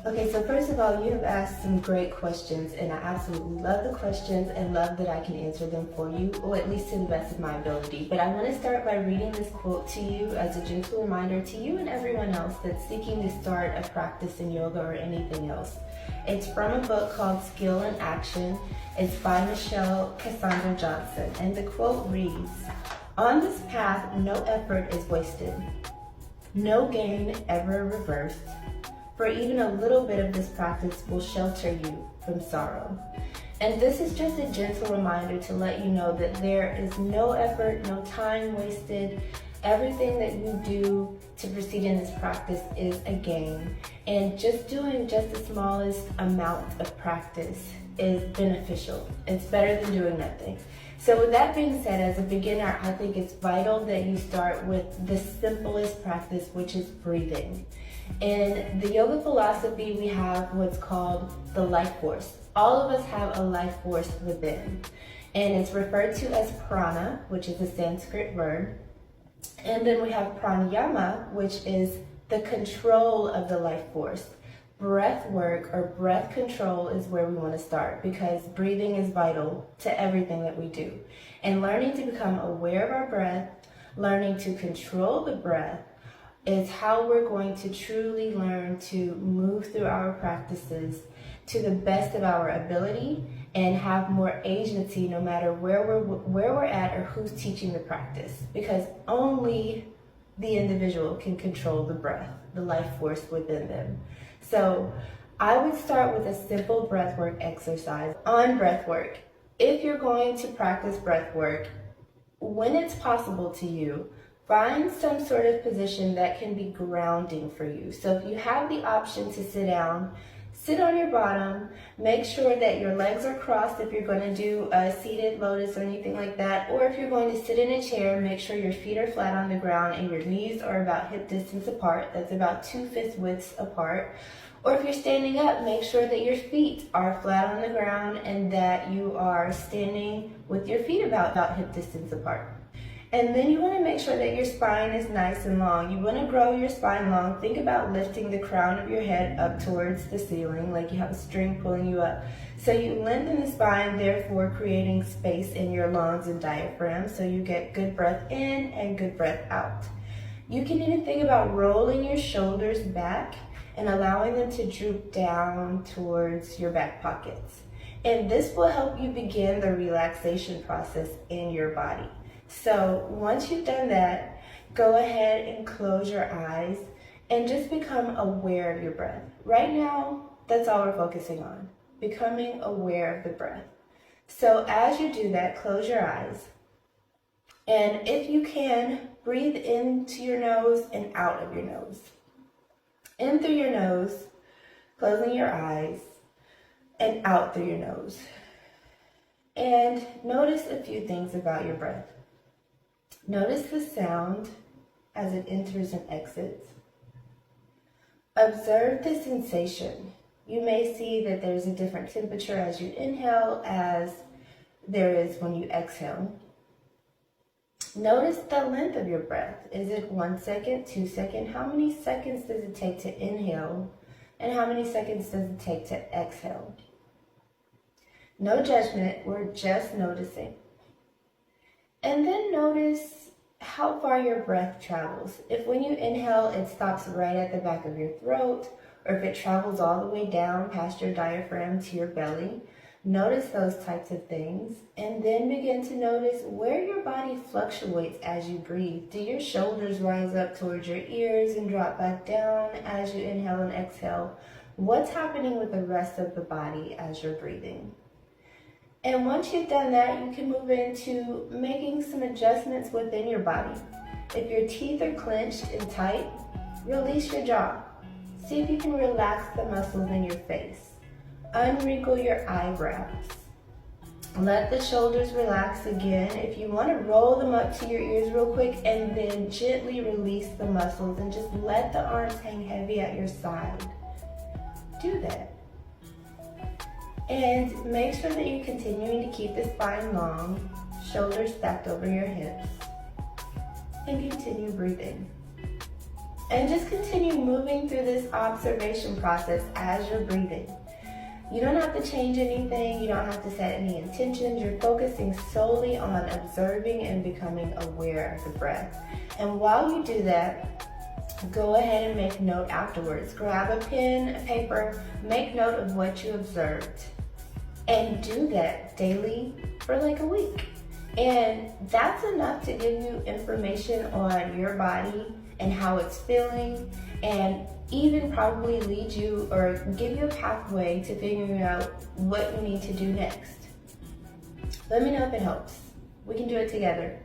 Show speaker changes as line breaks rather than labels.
Okay, so first of all, you have asked some great questions, and I absolutely love the questions and love that I can answer them for you, or at least to the best of my ability. But I want to start by reading this quote to you as a gentle reminder to you and everyone else that's seeking to start a practice in yoga or anything else. It's from a book called Skill in Action. It's by Michelle Cassandra Johnson, and the quote reads, "On this path, no effort is wasted, no gain ever reversed. For even a little bit of this practice will shelter you from sorrow." And this is just a gentle reminder to let you know that there is no effort, no time wasted. Everything that you do to proceed in this practice is a gain. And just doing just the smallest amount of practice is beneficial. It's better than doing nothing. So with that being said, as a beginner, I think it's vital that you start with the simplest practice, which is breathing. In the yoga philosophy, we have what's called the life force. All of us have a life force within, and it's referred to as prana, which is a Sanskrit word. And then we have pranayama, which is the control of the life force. Breath work or breath control is where we want to start, because breathing is vital to everything that we do. And learning to become aware of our breath, learning to control the breath, is how we're going to truly learn to move through our practices to the best of our ability and have more agency no matter where we're at or who's teaching the practice, because only the individual can control the breath, the life force within them. So I would start with a simple breathwork exercise. On breathwork, if you're going to practice breathwork, when it's possible to you, find some sort of position that can be grounding for you. So if you have the option to sit down, sit on your bottom. Make sure that your legs are crossed if you're going to do a seated lotus or anything like that. Or if you're going to sit in a chair, make sure your feet are flat on the ground and your knees are about hip distance apart. That's about 2/5 widths apart. Or if you're standing up, make sure that your feet are flat on the ground and that you are standing with your feet about hip distance apart. And then you want to make sure that your spine is nice and long. You want to grow your spine long. Think about lifting the crown of your head up towards the ceiling, like you have a string pulling you up. So you lengthen the spine, therefore creating space in your lungs and diaphragm, so you get good breath in and good breath out. You can even think about rolling your shoulders back and allowing them to droop down towards your back pockets. And this will help you begin the relaxation process in your body. So once you've done that, go ahead and close your eyes and just become aware of your breath. Right now, that's all we're focusing on, becoming aware of the breath. So as you do that, close your eyes. And if you can, breathe into your nose and out of your nose. In through your nose, closing your eyes, and out through your nose. And notice a few things about your breath. Notice the sound as it enters and exits. Observe the sensation. You may see that there's a different temperature as you inhale as there is when you exhale. Notice the length of your breath. Is it 1 second, 2 seconds? How many seconds does it take to inhale? And how many seconds does it take to exhale? No judgment, we're just noticing. And then notice how far your breath travels. If when you inhale, it stops right at the back of your throat, or if it travels all the way down past your diaphragm to your belly, notice those types of things. And then begin to notice where your body fluctuates as you breathe. Do your shoulders rise up towards your ears and drop back down as you inhale and exhale? What's happening with the rest of the body as you're breathing? And once you've done that, you can move into making some adjustments within your body. If your teeth are clenched and tight, release your jaw. See if you can relax the muscles in your face. Unwrinkle your eyebrows. Let the shoulders relax again. If you want to roll them up to your ears real quick, and then gently release the muscles and just let the arms hang heavy at your side. Do that. And make sure that you're continuing to keep the spine long, shoulders stacked over your hips, and continue breathing. And just continue moving through this observation process as you're breathing. You don't have to change anything. You don't have to set any intentions. You're focusing solely on observing and becoming aware of the breath. And while you do that, go ahead and make note afterwards. Grab a pen, a paper, make note of what you observed. And do that daily for like a week. And that's enough to give you information on your body and how it's feeling, and even probably lead you or give you a pathway to figuring out what you need to do next. Let me know if it helps. We can do it together.